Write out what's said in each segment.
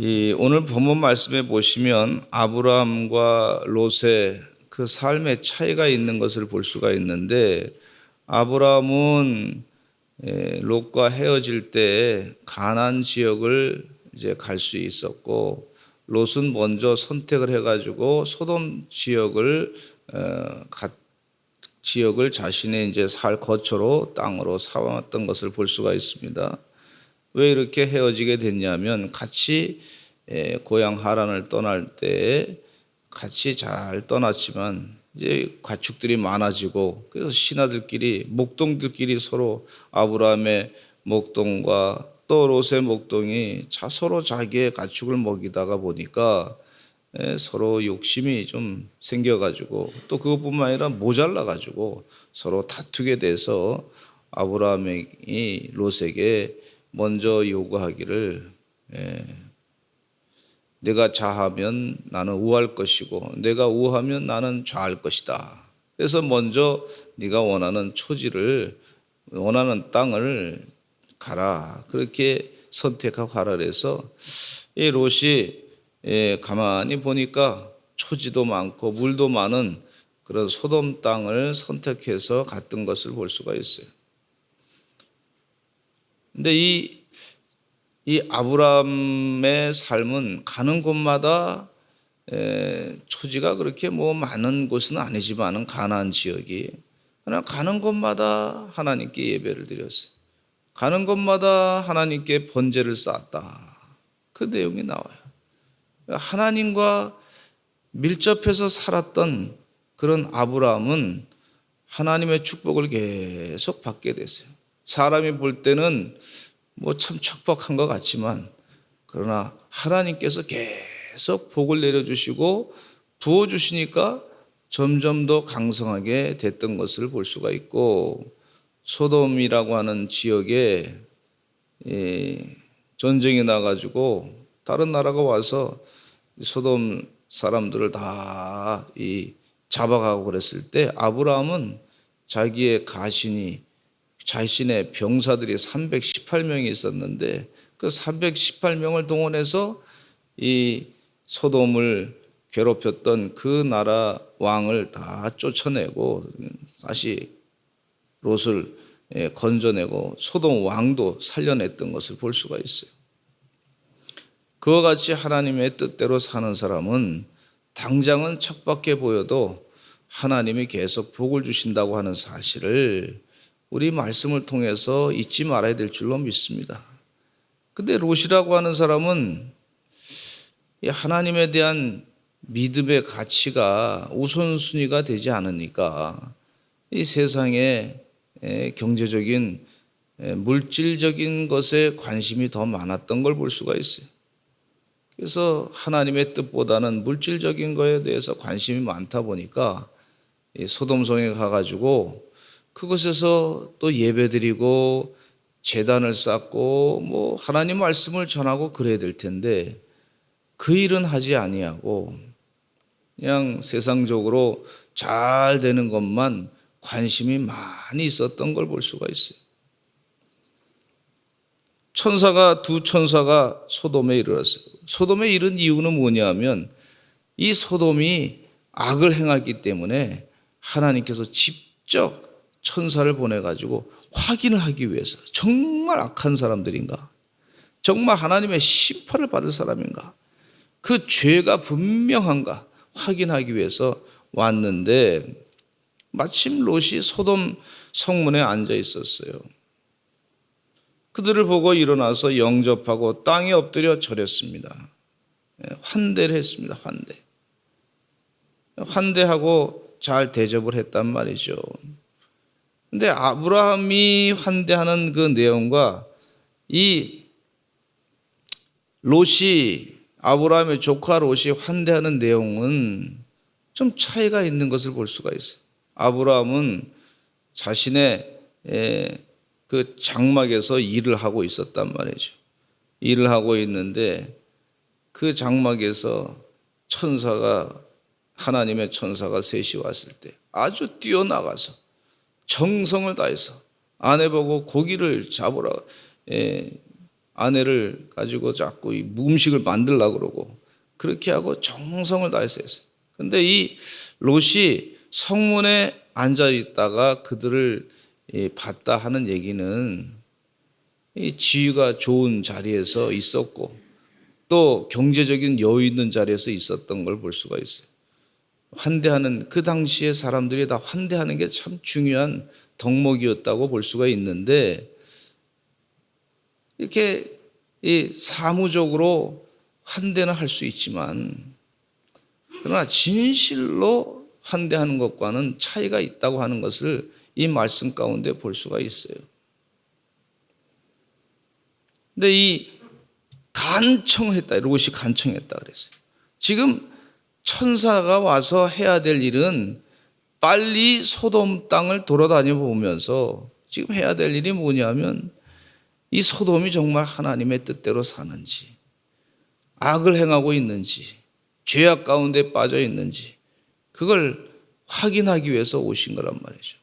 오늘 본문 말씀에 보시면 아브라함과 롯의 그 삶의 차이가 있는 것을 볼 수가 있는데, 아브라함은 롯과 헤어질 때 가나안 지역을 이제 갈 수 있었고, 롯은 먼저 선택을 해가지고 소돔 지역을 자신의 이제 살 거처로 땅으로 삼았던 것을 볼 수가 있습니다. 왜 이렇게 헤어지게 됐냐면, 같이 고향 하란을 떠날 때 같이 잘 떠났지만 이제 가축들이 많아지고, 그래서 신하들끼리 목동들끼리 서로 아브라함의 목동과 또 롯의 목동이 서로 자기의 가축을 먹이다가 보니까 서로 욕심이 좀 생겨가지고, 또 그것뿐만 아니라 모자라가지고 서로 다투게 돼서 아브라함이 롯에게 먼저 요구하기를, 내가 좌하면 나는 우할 것이고 내가 우하면 나는 좌할 것이다. 그래서 먼저 네가 원하는 초지를, 원하는 땅을 가라, 그렇게 선택하고 가라. 그래서 이 롯이 가만히 보니까 초지도 많고 물도 많은 그런 소돔 땅을 선택해서 갔던 것을 볼 수가 있어요. 근데 이 아브라함의 삶은 가는 곳마다 초지가 그렇게 뭐 많은 곳은 아니지만은, 가나안 지역이, 그러나 가는 곳마다 하나님께 예배를 드렸어요. 가는 곳마다 하나님께 번제를 쌓았다, 그 내용이 나와요. 하나님과 밀접해서 살았던 그런 아브라함은 하나님의 축복을 계속 받게 됐어요. 사람이 볼 때는 뭐 참 척박한 것 같지만, 그러나 하나님께서 계속 복을 내려주시고 부어주시니까 점점 더 강성하게 됐던 것을 볼 수가 있고, 소돔이라고 하는 지역에 전쟁이 나가지고 다른 나라가 와서 소돔 사람들을 다 잡아가고 그랬을 때, 아브라함은 자기의 자신의 병사들이 318명이 있었는데, 그 318명을 동원해서 이 소돔을 괴롭혔던 그 나라 왕을 다 쫓아내고 다시 롯을 건져내고 소돔 왕도 살려냈던 것을 볼 수가 있어요. 그와 같이 하나님의 뜻대로 사는 사람은 당장은 척박해 보여도 하나님이 계속 복을 주신다고 하는 사실을 우리 말씀을 통해서 잊지 말아야 될 줄로 믿습니다. 근데 롯이라고 하는 사람은 하나님에 대한 믿음의 가치가 우선순위가 되지 않으니까 이 세상에 경제적인, 물질적인 것에 관심이 더 많았던 걸 볼 수가 있어요. 그래서 하나님의 뜻보다는 물질적인 거에 대해서 관심이 많다 보니까 소돔성에 가가지고 그곳에서 또 예배드리고 제단을 쌓고 뭐 하나님 말씀을 전하고 그래야 될 텐데, 그 일은 하지 아니하고 그냥 세상적으로 잘 되는 것만 관심이 많이 있었던 걸 볼 수가 있어요. 두 천사가 소돔에 이르렀어요. 소돔에 이른 이유는 뭐냐면, 이 소돔이 악을 행하기 때문에 하나님께서 직접 천사를 보내가지고 확인을 하기 위해서, 정말 악한 사람들인가, 정말 하나님의 심판을 받을 사람인가, 그 죄가 분명한가 확인하기 위해서 왔는데, 마침 롯이 소돔 성문에 앉아 있었어요. 그들을 보고 일어나서 영접하고 땅에 엎드려 절했습니다. 환대를 했습니다. 환대하고 잘 대접을 했단 말이죠. 근데 아브라함이 환대하는 그 내용과 이 아브라함의 조카 롯이 환대하는 내용은 좀 차이가 있는 것을 볼 수가 있어요. 아브라함은 자신의 그 장막에서 일을 하고 있었단 말이죠. 일을 하고 있는데 그 장막에서 하나님의 천사가 셋이 왔을 때 아주 뛰어나가서 정성을 다해서 아내 보고 고기를 잡으라, 아내를 가지고 자꾸 이 음식을 만들려고 그러고 그렇게 하고 정성을 다해서 했어요. 근데 이 롯이 성문에 앉아 있다가 그들을 봤다 하는 얘기는 이 지위가 좋은 자리에서 있었고 또 경제적인 여유 있는 자리에서 있었던 걸 볼 수가 있어요. 환대하는, 그 당시에 사람들이 다 환대하는 게 참 중요한 덕목이었다고 볼 수가 있는데, 이렇게 이 사무적으로 환대는 할 수 있지만 그러나 진실로 환대하는 것과는 차이가 있다고 하는 것을 이 말씀 가운데 볼 수가 있어요. 근데 이 간청했다, 롯이 간청했다 그랬어요. 지금 천사가 와서 해야 될 일은 빨리 소돔 땅을 돌아다녀 보면서 지금 해야 될 일이 뭐냐면 이 소돔이 정말 하나님의 뜻대로 사는지, 악을 행하고 있는지, 죄악 가운데 빠져 있는지 그걸 확인하기 위해서 오신 거란 말이죠.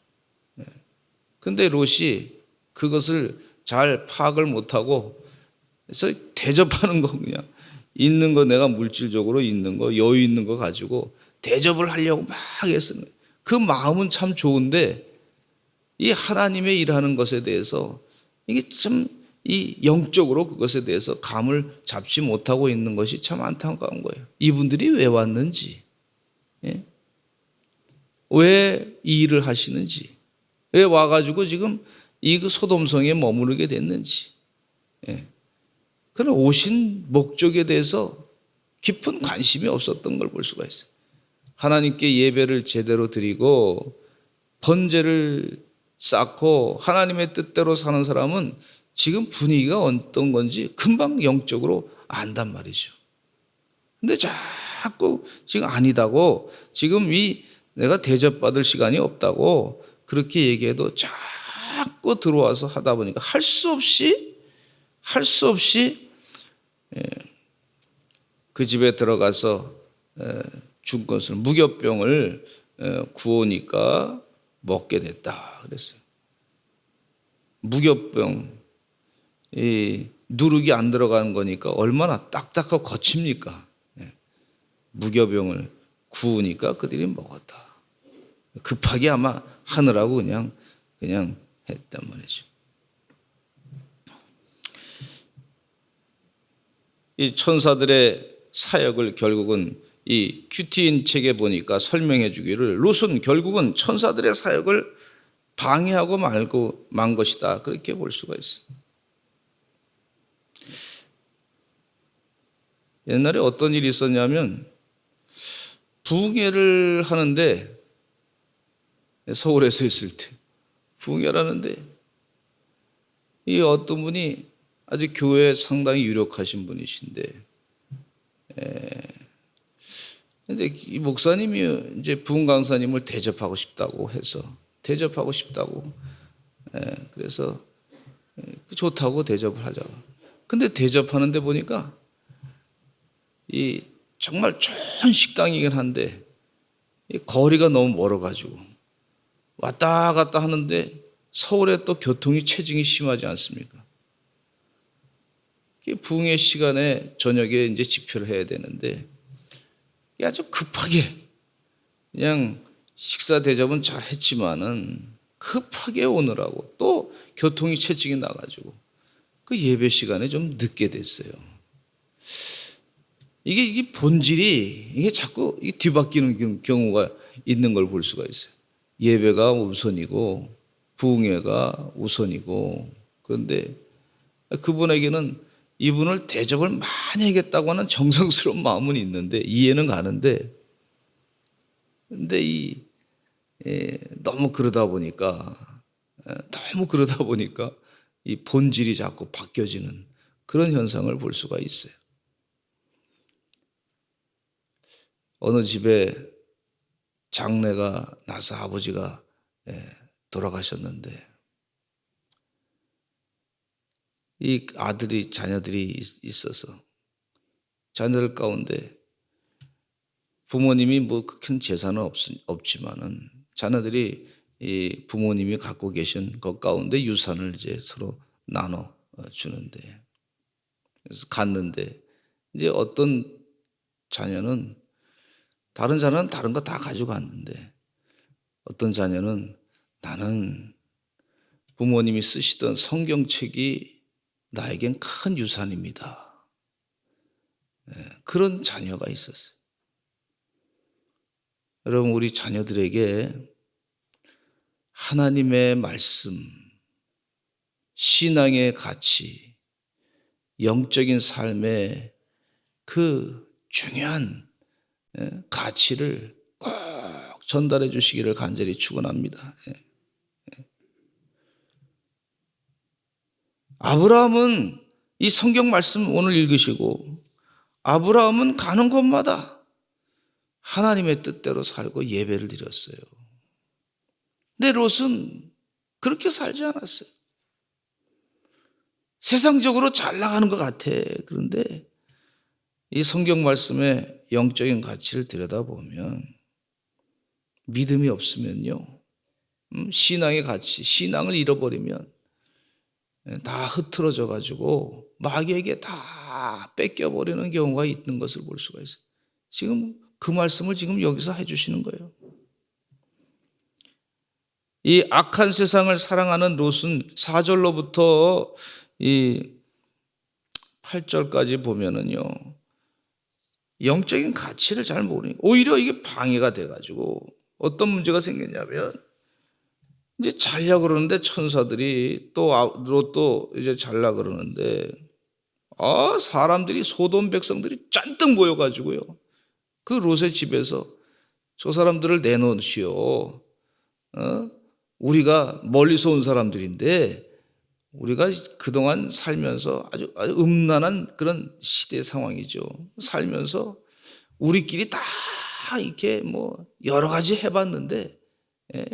근데 롯이 그것을 잘 파악을 못하고 그래서 대접하는 거, 그냥 있는 거, 내가 물질적으로 있는 거, 여유 있는 거 가지고 대접을 하려고 막 애쓰는 거예요. 그 마음은 참 좋은데 이 하나님의 일하는 것에 대해서 이게 참 이 영적으로 그것에 대해서 감을 잡지 못하고 있는 것이 참 안타까운 거예요. 이분들이 왜 왔는지, 왜 이 일을 하시는지, 왜 와가지고 지금 이 소돔성에 머무르게 됐는지, 그런 오신 목적에 대해서 깊은 관심이 없었던 걸 볼 수가 있어요. 하나님께 예배를 제대로 드리고 번제를 쌓고 하나님의 뜻대로 사는 사람은 지금 분위기가 어떤 건지 금방 영적으로 안단 말이죠. 근데 자꾸 지금 아니다고, 지금 이 내가 대접받을 시간이 없다고 그렇게 얘기해도 자꾸 들어와서 하다 보니까 할 수 없이 그 집에 들어가서 준 것을, 무교병을 구우니까 먹게 됐다 그랬어요. 무교병, 이 누룩이 안 들어가는 거니까 얼마나 딱딱하고 거칩니까? 무교병을 구우니까 그들이 먹었다. 급하게 아마 하느라고 그냥 했단 말이죠. 이 천사들의 사역을 결국은 이 큐티인 책에 보니까 설명해 주기를, 롯은 결국은 천사들의 사역을 방해하고 만 것이다, 그렇게 볼 수가 있어요. 옛날에 어떤 일이 있었냐면 부흥회를 하는데, 서울에서 있을 때 부흥회를 하는데 이 어떤 분이 아주 교회에 상당히 유력하신 분이신데, 근데 이 목사님이 이제 부흥 강사님을 대접하고 싶다고 해서 그래서 좋다고 대접을 하자고. 근데 대접하는데 보니까 이 정말 좋은 식당이긴 한데 이 거리가 너무 멀어가지고 왔다 갔다 하는데 서울에 또 교통이 체증이 심하지 않습니까? 부흥회 시간에 저녁에 이제 집회를 해야 되는데 아주 급하게 그냥 식사 대접은 잘 했지만은 급하게 오느라고 또 교통이 체증이 나가지고 그 예배 시간에 좀 늦게 됐어요. 이게 본질이 이게 자꾸 뒤바뀌는 경우가 있는 걸 볼 수가 있어요. 예배가 우선이고 부흥회가 우선이고, 그런데 그분에게는 이분을 대접을 많이 하겠다고 하는 정성스러운 마음은 있는데 이해는 가는데, 근데 너무 그러다 보니까 이 본질이 자꾸 바뀌어지는 그런 현상을 볼 수가 있어요. 어느 집에 장례가 나서 아버지가 돌아가셨는데 이 자녀들이 있어서 자녀들 가운데 부모님이 뭐 큰 재산은 없지만은 자녀들이 이 부모님이 갖고 계신 것 가운데 유산을 이제 서로 나눠 주는데, 그래서 갔는데 이제 어떤 자녀는 다른 자녀는 다른 거 다 가지고 갔는데 어떤 자녀는 나는 부모님이 쓰시던 성경책이 나에겐 큰 유산입니다. 그런 자녀가 있었어요. 여러분 우리 자녀들에게 하나님의 말씀, 신앙의 가치, 영적인 삶의 그 중요한 가치를 꼭 전달해 주시기를 간절히 축원합니다. 아브라함은 이 성경 말씀 오늘 읽으시고 아브라함은 가는 곳마다 하나님의 뜻대로 살고 예배를 드렸어요. 근데 롯은 그렇게 살지 않았어요. 세상적으로 잘 나가는 것 같아. 그런데 이 성경 말씀의 영적인 가치를 들여다보면 믿음이 없으면요, 신앙의 가치, 신앙을 잃어버리면 다 흐트러져 가지고 마귀에게 다 뺏겨버리는 경우가 있는 것을 볼 수가 있어요. 지금 그 말씀을 지금 여기서 해주시는 거예요. 이 악한 세상을 사랑하는 롯은 4절로부터 이 8절까지 보면은요, 영적인 가치를 잘 모르니까 오히려 이게 방해가 돼가지고 어떤 문제가 생겼냐면 이제 잘려 그러는데 천사들이 또 롯도 이제 잘라 그러는데 사람들이 소돔 백성들이 잔뜩 모여가지고요 그 롯의 집에서 저 사람들을 내놓으시오. 우리가 멀리서 온 사람들인데 우리가 그동안 살면서 아주 음란한 그런 시대 상황이죠. 살면서 우리끼리 다 이렇게 뭐 여러 가지 해봤는데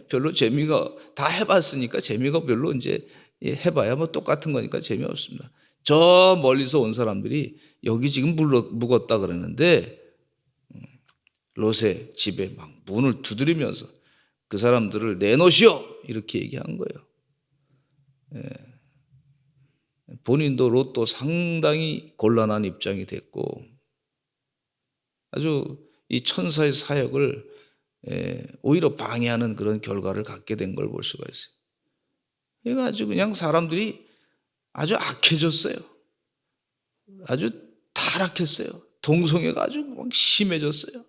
별로 재미가 다 해봤으니까 재미가 별로 이제 해봐야 뭐 똑같은 거니까 재미없습니다. 저 멀리서 온 사람들이 여기 지금 묵었다 그러는데 롯의 집에 막 문을 두드리면서 그 사람들을 내놓으시오 이렇게 얘기한 거예요. 본인도 롯도 상당히 곤란한 입장이 됐고 아주 이 천사의 사역을 오히려 방해하는 그런 결과를 갖게 된 걸 볼 수가 있어요. 그러니까 아주 그냥 사람들이 아주 악해졌어요. 아주 타락했어요. 동성애가 아주 심해졌어요.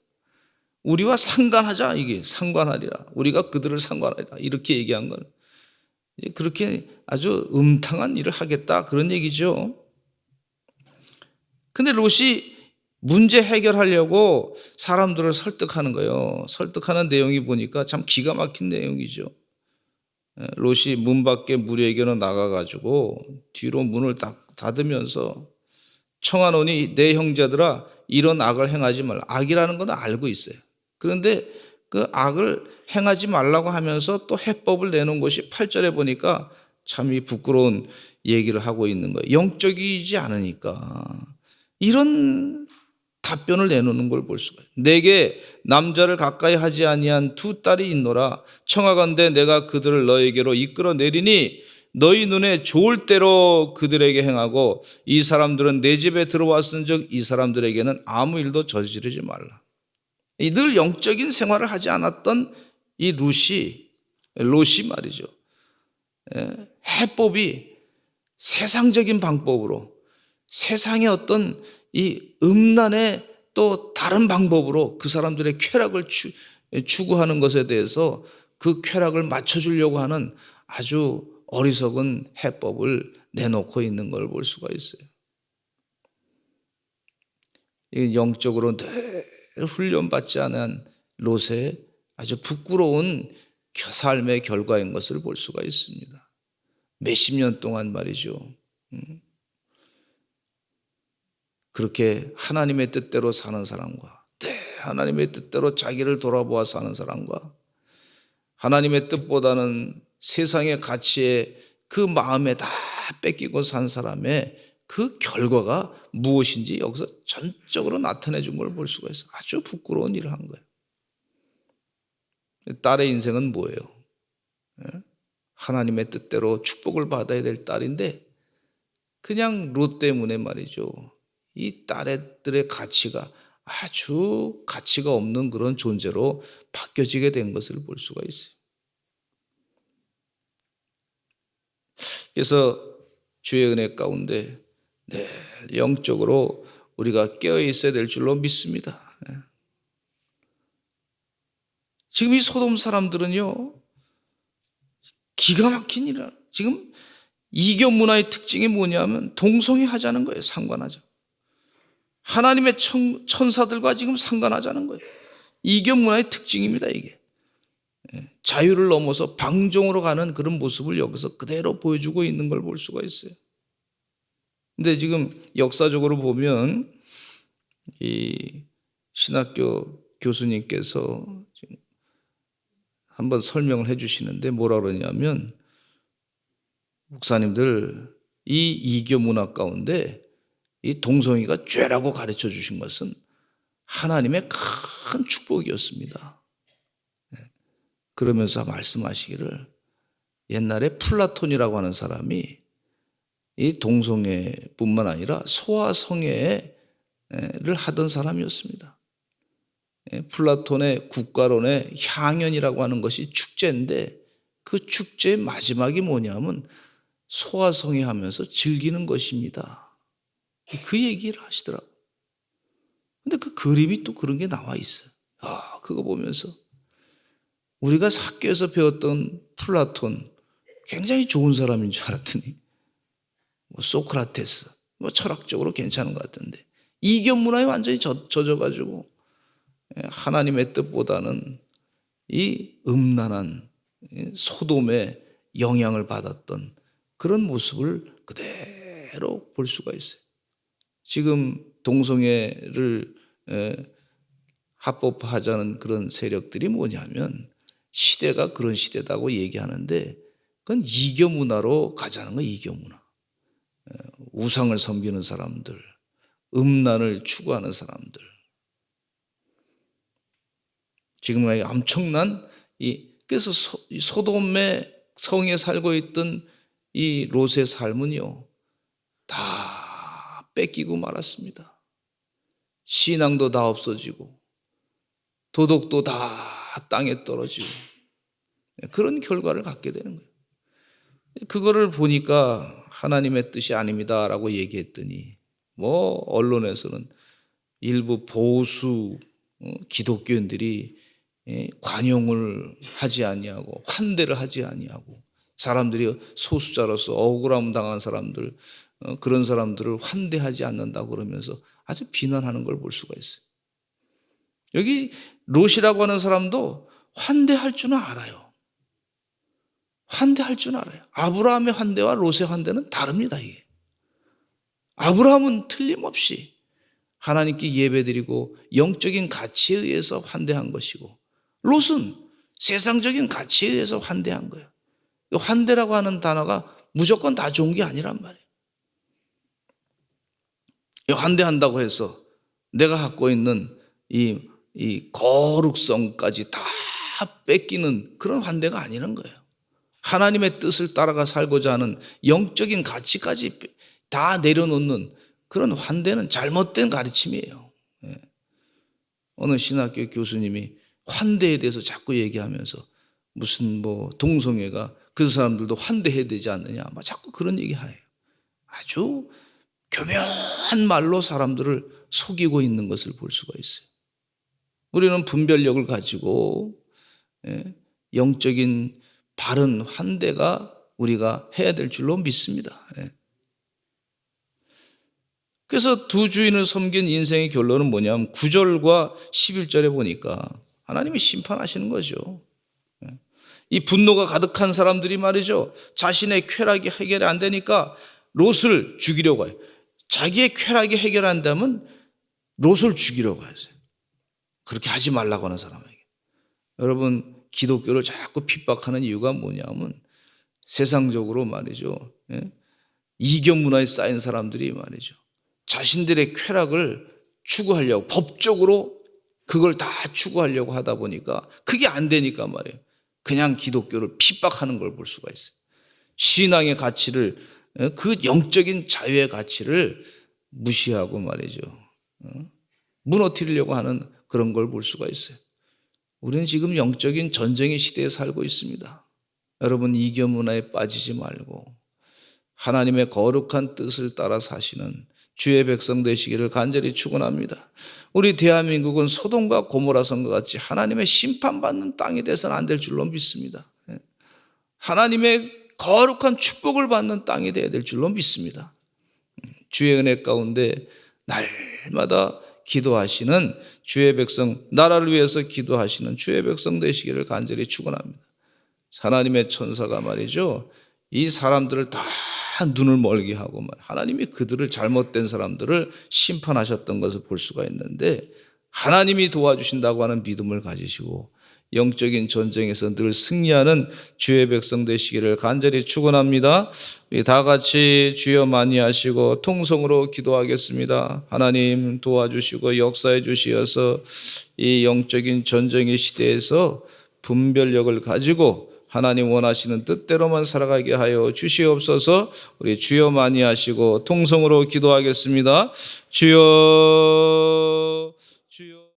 우리와 상관하자, 이게 상관하리라. 우리가 그들을 상관하리라. 이렇게 얘기한 건 그렇게 아주 음탕한 일을 하겠다 그런 얘기죠. 근데 롯이 문제 해결하려고 사람들을 설득하는 거예요. 설득하는 내용이 보니까 참 기가 막힌 내용이죠. 롯이 문 밖에 무리에게로 나가가지고 뒤로 문을 닫으면서 청하노니 내 형제들아 이런 악을 행하지 말라. 악이라는 건 알고 있어요. 그런데 그 악을 행하지 말라고 하면서 또 해법을 내놓은 것이 8절에 보니까 참 이 부끄러운 얘기를 하고 있는 거예요. 영적이지 않으니까 이런 답변을 내놓는 걸 볼 수가 있어요. 내게 남자를 가까이 하지 아니한 두 딸이 있노라. 청하건대 내가 그들을 너에게로 이끌어 내리니 너희 눈에 좋을 대로 그들에게 행하고 이 사람들은 내 집에 들어왔은즉 이 사람들에게는 아무 일도 저지르지 말라. 늘 영적인 생활을 하지 않았던 이 롯이 말이죠. 해법이 세상적인 방법으로 세상의 어떤 이 음란의 또 다른 방법으로 그 사람들의 쾌락을 추구하는 것에 대해서 그 쾌락을 맞춰주려고 하는 아주 어리석은 해법을 내놓고 있는 걸 볼 수가 있어요. 영적으로 늘 훈련받지 않은 롯의 아주 부끄러운 삶의 결과인 것을 볼 수가 있습니다. 몇십 년 동안 말이죠. 그렇게 하나님의 뜻대로 사는 사람과 하나님의 뜻대로 자기를 돌아보아 사는 사람과 하나님의 뜻보다는 세상의 가치에 그 마음에 다 뺏기고 산 사람의 그 결과가 무엇인지 여기서 전적으로 나타내 준 걸 볼 수가 있어요. 아주 부끄러운 일을 한 거예요. 딸의 인생은 뭐예요? 하나님의 뜻대로 축복을 받아야 될 딸인데 그냥 롯 때문에 말이죠. 이 딸애들의 가치가 아주 가치가 없는 그런 존재로 바뀌어지게 된 것을 볼 수가 있어요. 그래서 주의 은혜 가운데 늘 영적으로 우리가 깨어 있어야 될 줄로 믿습니다. 지금 이 소돔 사람들은요, 기가 막힌 일이라. 지금 이교 문화의 특징이 뭐냐면 동성애하자는 거예요. 상관하자. 하나님의 천사들과 지금 상관하자는 거예요. 이교 문화의 특징입니다, 이게. 자유를 넘어서 방종으로 가는 그런 모습을 여기서 그대로 보여주고 있는 걸 볼 수가 있어요. 근데 지금 역사적으로 보면 이 신학교 교수님께서 지금 한번 설명을 해 주시는데 뭐라 그러냐면, 목사님들, 이 이교 문화 가운데 이 동성애가 죄라고 가르쳐 주신 것은 하나님의 큰 축복이었습니다. 그러면서 말씀하시기를, 옛날에 플라톤이라고 하는 사람이 이 동성애뿐만 아니라 소아성애를 하던 사람이었습니다. 플라톤의 국가론의 향연이라고 하는 것이 축제인데, 그 축제의 마지막이 뭐냐면 소아성애하면서 즐기는 것입니다. 그 얘기를 하시더라고요. 근데 그 그림이 또 그런 게 나와 있어요. 그거 보면서 우리가 학교에서 배웠던 플라톤, 굉장히 좋은 사람인 줄 알았더니 소크라테스, 철학적으로 괜찮은 것 같은데 이견 문화에 완전히 젖어가지고 하나님의 뜻보다는 이 음란한 소돔의 영향을 받았던 그런 모습을 그대로 볼 수가 있어요. 지금 동성애를 합법화하자는 그런 세력들이 뭐냐면 시대가 그런 시대다고 얘기하는데, 그건 이교 문화로 가자는 거예요. 이교 문화. 우상을 섬기는 사람들, 음란을 추구하는 사람들. 지금 엄청난 그래서 소돔의 성에 살고 있던 이 롯의 삶은요, 다 뺏기고 말았습니다. 신앙도 다 없어지고 도덕도 다 땅에 떨어지고 그런 결과를 갖게 되는 거예요. 그거를 보니까 하나님의 뜻이 아닙니다라고 얘기했더니 언론에서는 일부 보수 기독교인들이 관용을 하지 아니하고 환대를 하지 아니하고, 사람들이 소수자로서 억울함 당한 사람들, 그런 사람들을 환대하지 않는다고 그러면서 아주 비난하는 걸 볼 수가 있어요. 여기 롯이라고 하는 사람도 환대할 줄은 알아요. 환대할 줄은 알아요. 아브라함의 환대와 롯의 환대는 다릅니다. 이게. 아브라함은 틀림없이 하나님께 예배드리고 영적인 가치에 의해서 환대한 것이고, 롯은 세상적인 가치에 의해서 환대한 거예요. 환대라고 하는 단어가 무조건 다 좋은 게 아니란 말이에요. 환대한다고 해서 내가 갖고 있는 이 거룩성까지 다 뺏기는 그런 환대가 아니란 거예요. 하나님의 뜻을 따라가 살고자 하는 영적인 가치까지 다 내려놓는 그런 환대는 잘못된 가르침이에요. 어느 신학교 교수님이 환대에 대해서 자꾸 얘기하면서 무슨 동성애가 그 사람들도 환대해야 되지 않느냐, 자꾸 그런 얘기해요. 아주 교묘한 말로 사람들을 속이고 있는 것을 볼 수가 있어요. 우리는 분별력을 가지고 영적인 바른 환대가 우리가 해야 될 줄로 믿습니다. 그래서 두 주인을 섬긴 인생의 결론은 뭐냐면 9절과 11절에 보니까 하나님이 심판하시는 거죠. 이 분노가 가득한 사람들이 말이죠, 자신의 쾌락이 해결이 안 되니까 롯을 죽이려고 해요. 자기의 쾌락이 해결 안 되면 롯을 죽이려고 하세요. 그렇게 하지 말라고 하는 사람에게. 여러분, 기독교를 자꾸 핍박하는 이유가 뭐냐면 세상적으로 말이죠, 이견 문화에 쌓인 사람들이 말이죠, 자신들의 쾌락을 추구하려고 법적으로 그걸 다 추구하려고 하다 보니까 그게 안 되니까 말이에요, 그냥 기독교를 핍박하는 걸 볼 수가 있어요. 신앙의 가치를 그 영적인 자유의 가치를 무시하고 말이죠. 무너뜨리려고 하는 그런 걸 볼 수가 있어요. 우리는 지금 영적인 전쟁의 시대에 살고 있습니다. 여러분, 이교 문화에 빠지지 말고 하나님의 거룩한 뜻을 따라 사시는 주의 백성 되시기를 간절히 축원합니다. 우리 대한민국은 소돔과 고모라 성과 같이 하나님의 심판받는 땅이 돼서는 안 될 줄로 믿습니다. 하나님의 거룩한 축복을 받는 땅이 되어야 될 줄로 믿습니다. 주의 은혜 가운데 날마다 기도하시는 주의 백성, 나라를 위해서 기도하시는 주의 백성 되시기를 간절히 축원합니다. 하나님의 천사가 말이죠, 이 사람들을 다 눈을 멀게 하고 하나님이 그들을, 잘못된 사람들을 심판하셨던 것을 볼 수가 있는데, 하나님이 도와주신다고 하는 믿음을 가지시고 영적인 전쟁에서 늘 승리하는 주의 백성 되시기를 간절히 축원합니다. 우리 다 같이 주여 많이 하시고 통성으로 기도하겠습니다. 하나님 도와주시고 역사해 주시어서 이 영적인 전쟁의 시대에서 분별력을 가지고 하나님 원하시는 뜻대로만 살아가게 하여 주시옵소서. 우리 주여 많이 하시고 통성으로 기도하겠습니다. 주여